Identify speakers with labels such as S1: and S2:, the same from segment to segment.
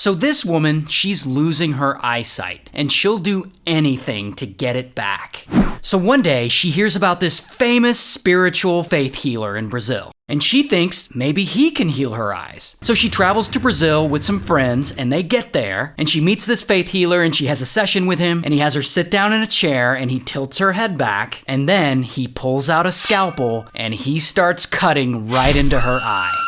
S1: So this woman, she's losing her eyesight, and she'll do anything to get it back. So one day, she hears about this famous spiritual faith healer in Brazil, and she thinks maybe he can heal her eyes. So she travels to Brazil with some friends, and they get there, and she meets this faith healer, and she has a session with him, and he has her sit down in a chair, and he tilts her head back, and then he pulls out a scalpel, and he starts cutting right into her eye.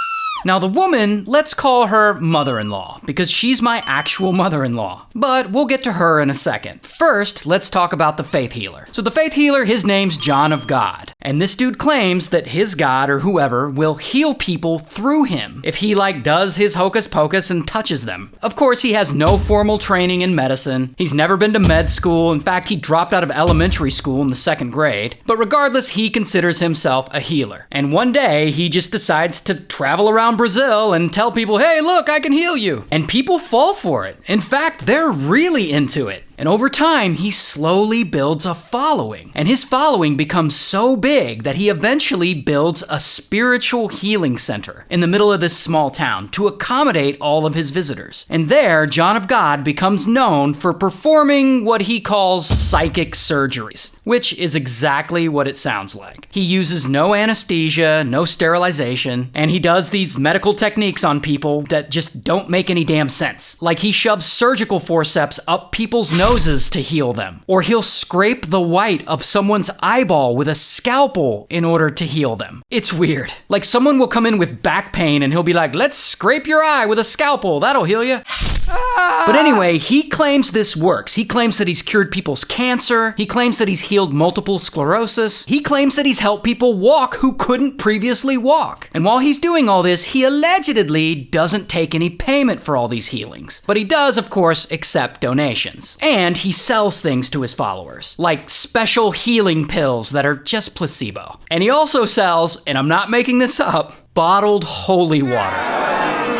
S1: Now the woman, let's call her mother-in-law, because she's my actual mother-in-law. But we'll get to her in a second. First, let's talk about the faith healer. So the faith healer, his name's John of God. And this dude claims that his God or whoever will heal people through him if he does his hocus pocus and touches them. Of course, he has no formal training in medicine. He's never been to med school. In fact, he dropped out of elementary school in the 2nd grade. But regardless, he considers himself a healer. And one day, he just decides to travel around Brazil and tell people, hey, look, I can heal you. And people fall for it. In fact, they're really into it. And over time, he slowly builds a following. And his following becomes so big that he eventually builds a spiritual healing center in the middle of this small town to accommodate all of his visitors. And there, John of God becomes known for performing what he calls psychic surgeries, which is exactly what it sounds like. He uses no anesthesia, no sterilization, and he does these medical techniques on people that just don't make any damn sense. Like he shoves surgical forceps up people's noses to heal them. Or he'll scrape the white of someone's eyeball with a scalpel in order to heal them. It's weird. Like someone will come in with back pain and he'll be like, let's scrape your eye with a scalpel, that'll heal you. But anyway, he claims this works. He claims that he's cured people's cancer. He claims that he's healed multiple sclerosis. He claims that he's helped people walk who couldn't previously walk. And while he's doing all this, he allegedly doesn't take any payment for all these healings. But he does, of course, accept donations. And he sells things to his followers, like special healing pills that are just placebo. And he also sells, and I'm not making this up, bottled holy water.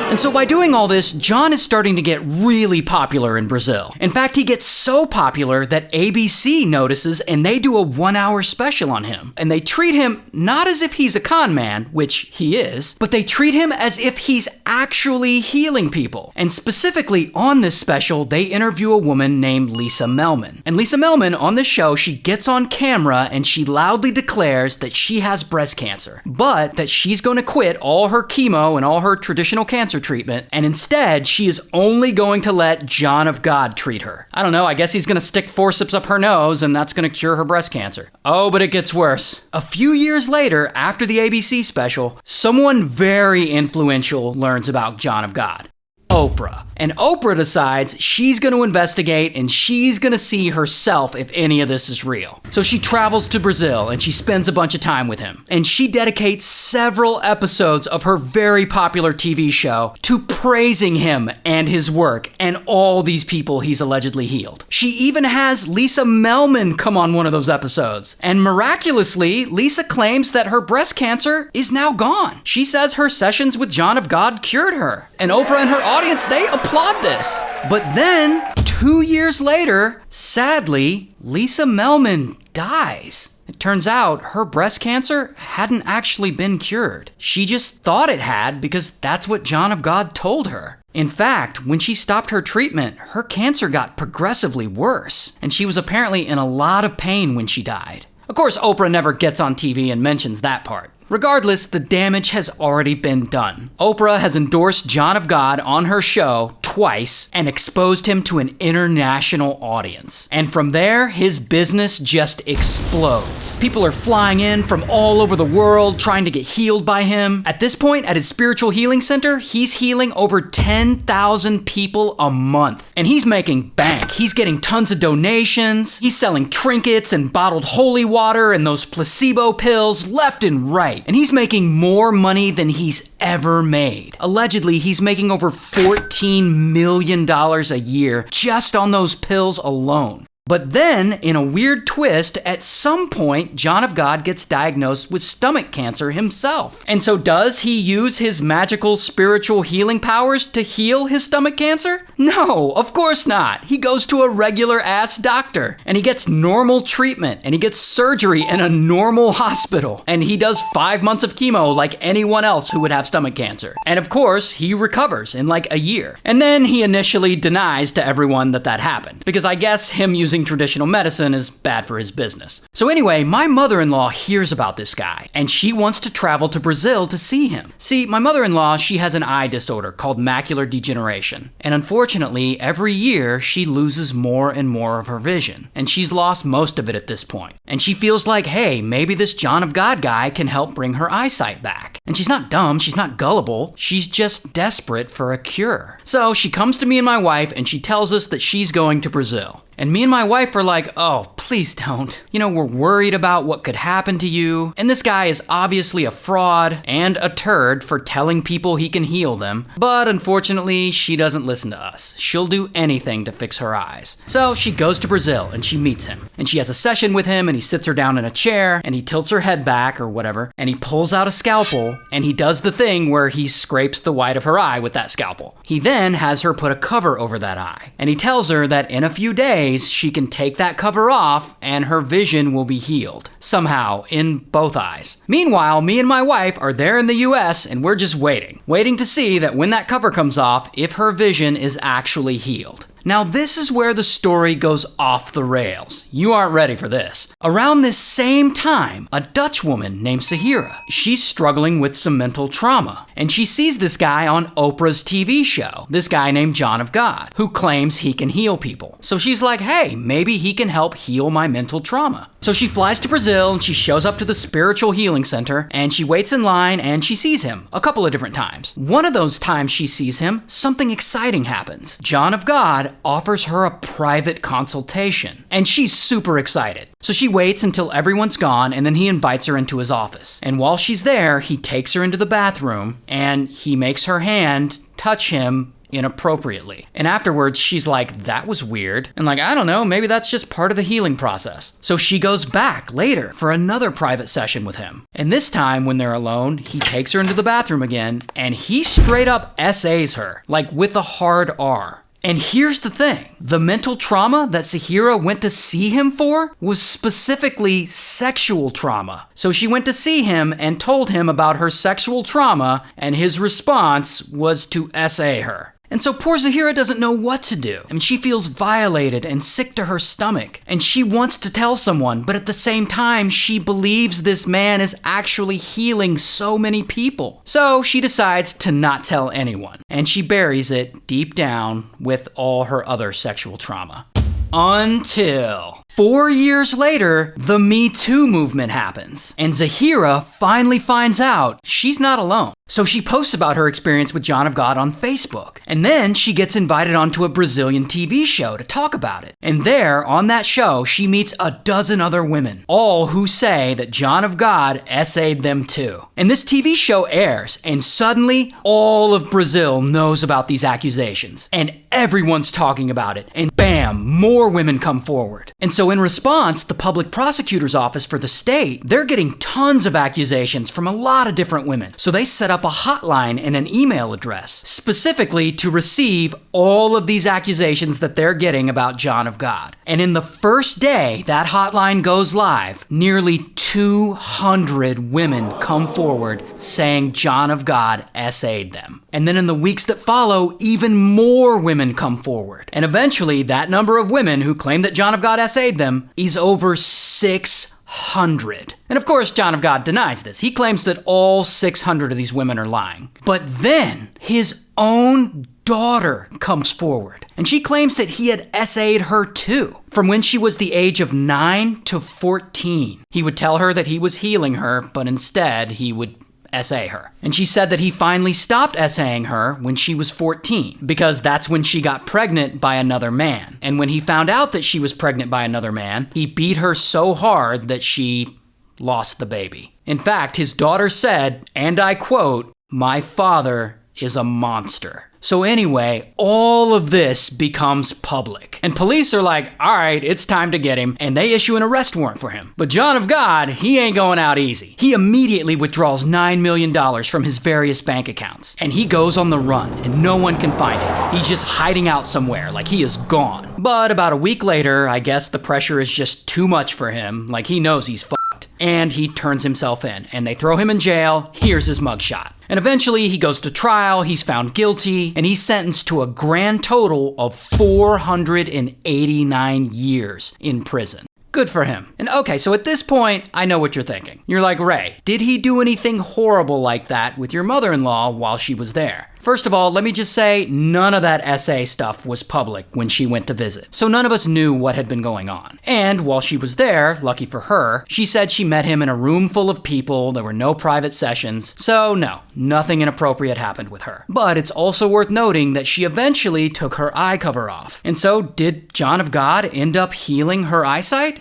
S1: And so by doing all this, John is starting to get really popular in Brazil. In fact, he gets so popular that ABC notices and they do a 1-hour special on him. And they treat him not as if he's a con man, which he is, but they treat him as if he's actually healing people. And specifically on this special, they interview a woman named Lisa Melman. And Lisa Melman, on this show, she gets on camera and she loudly declares that she has breast cancer, but that she's going to quit all her chemo and all her traditional cancer treatment, and instead, she is only going to let John of God treat her. I don't know, I guess he's going to stick forceps up her nose, and that's going to cure her breast cancer. Oh, but it gets worse. A few years later, after the ABC special, someone very influential learns about John of God. Oprah. And Oprah decides she's going to investigate and she's going to see herself if any of this is real. So she travels to Brazil and she spends a bunch of time with him. And she dedicates several episodes of her very popular TV show to praising him and his work and all these people he's allegedly healed. She even has Lisa Melman come on one of those episodes. And miraculously, Lisa claims that her breast cancer is now gone. She says her sessions with John of God cured her. And Oprah and her audience, they applaud this. But then, 2 years later, sadly, Lisa Melman dies. It turns out her breast cancer hadn't actually been cured. She just thought it had because that's what John of God told her. In fact, when she stopped her treatment, her cancer got progressively worse, and she was apparently in a lot of pain when she died. Of course, Oprah never gets on TV and mentions that part. Regardless, the damage has already been done. Oprah has endorsed John of God on her show twice and exposed him to an international audience. And from there, his business just explodes. People are flying in from all over the world trying to get healed by him. At this point, at his spiritual healing center, he's healing over 10,000 people a month. And he's making bank. He's getting tons of donations. He's selling trinkets and bottled holy water and those placebo pills left and right. And he's making more money than he's ever made. Allegedly, he's making over $14 million a year just on those pills alone. But then, in a weird twist, at some point, John of God gets diagnosed with stomach cancer himself. And so does he use his magical spiritual healing powers to heal his stomach cancer? No, of course not. He goes to a regular ass doctor, and he gets normal treatment, and he gets surgery in a normal hospital, and he does 5 months of chemo like anyone else who would have stomach cancer. And of course, he recovers in like a year. And then he initially denies to everyone that happened, because I guess him using traditional medicine is bad for his business. So anyway, my mother-in-law hears about this guy, and she wants to travel to Brazil to see him. See, my mother-in-law, she has an eye disorder called macular degeneration, and unfortunately, every year she loses more and more of her vision, and she's lost most of it at this point. And she feels like, hey, maybe this John of God guy can help bring her eyesight back. And she's not dumb, she's not gullible, she's just desperate for a cure. So she comes to me and my wife, and she tells us that she's going to Brazil. And me and my wife are like, oh, please don't. You know, we're worried about what could happen to you. And this guy is obviously a fraud and a turd for telling people he can heal them. But unfortunately, she doesn't listen to us. She'll do anything to fix her eyes. So she goes to Brazil and she meets him. And she has a session with him, and he sits her down in a chair and he tilts her head back or whatever. And he pulls out a scalpel and he does the thing where he scrapes the white of her eye with that scalpel. He then has her put a cover over that eye. And he tells her that in a few days, she can take that cover off and her vision will be healed. Somehow, in both eyes. Meanwhile, me and my wife are there in the US and we're just waiting to see that when that cover comes off, if her vision is actually healed. Now this is where the story goes off the rails. You aren't ready for this. Around this same time, a Dutch woman named Sahira, she's struggling with some mental trauma. And she sees this guy on Oprah's TV show, this guy named John of God, who claims he can heal people. So she's like, hey, maybe he can help heal my mental trauma. So she flies to Brazil and she shows up to the spiritual healing center and she waits in line and she sees him a couple of different times. One of those times she sees him, something exciting happens. John of God offers her a private consultation and she's super excited. So she waits until everyone's gone and then he invites her into his office. And while she's there, he takes her into the bathroom and he makes her hand touch him inappropriately. And afterwards, she's like, that was weird. And like, I don't know, maybe that's just part of the healing process. So she goes back later for another private session with him. And this time, when they're alone, he takes her into the bathroom again, and he straight up essays her, like with a hard R. And here's the thing. The mental trauma that Sahira went to see him for was specifically sexual trauma. So she went to see him and told him about her sexual trauma, and his response was to essay her. And so poor Sahira doesn't know what to do. I mean, she feels violated and sick to her stomach. And she wants to tell someone, but at the same time, she believes this man is actually healing so many people. So she decides to not tell anyone. And she buries it deep down with all her other sexual trauma. Until 4 years later, the Me Too movement happens, and Sahira finally finds out she's not alone. So she posts about her experience with John of God on Facebook, and then she gets invited onto a Brazilian TV show to talk about it. And there, on that show, she meets a dozen other women, all who say that John of God essayed them too. And this TV show airs, and suddenly, all of Brazil knows about these accusations, and everyone's talking about it, and bam, more women come forward. And so in response, the public prosecutor's office for the state, they're getting tons of accusations from a lot of different women. So they set up a hotline and an email address specifically to receive all of these accusations that they're getting about John of God. And in the first day that hotline goes live, nearly 200 women come forward saying John of God essayed them. And then in the weeks that follow, even more women come forward. And eventually, that number of women who claim that John of God essayed them is over 600. And of course, John of God denies this. He claims that all 600 of these women are lying. But then, his own daughter comes forward, and she claims that he had essayed her too, from when she was the age of 9 to 14. He would tell her that he was healing her, but instead, he would essay her. And she said that he finally stopped essaying her when she was 14, because that's when she got pregnant by another man. And when he found out that she was pregnant by another man, he beat her so hard that she lost the baby. In fact, his daughter said, and I quote, "My father is a monster." So anyway, all of this becomes public. And police are like, all right, it's time to get him. And they issue an arrest warrant for him. But John of God, he ain't going out easy. He immediately withdraws $9 million from his various bank accounts. And he goes on the run, and no one can find him. He's just hiding out somewhere, like he is gone. But about a week later, I guess the pressure is just too much for him. Like he knows he's fucked. And he turns himself in, and they throw him in jail. Here's his mugshot. And eventually he goes to trial, he's found guilty, and he's sentenced to a grand total of 489 years in prison. Good for him. And okay, so at this point, I know what you're thinking. You're like, Ray, did he do anything horrible like that with your mother-in-law while she was there? First of all, let me just say, none of that SA stuff was public when she went to visit. So none of us knew what had been going on. And while she was there, lucky for her, she said she met him in a room full of people, there were no private sessions, so no, nothing inappropriate happened with her. But it's also worth noting that she eventually took her eye cover off. And so, did John of God end up healing her eyesight?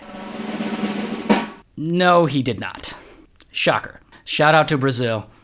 S1: No, he did not. Shocker. Shout out to Brazil.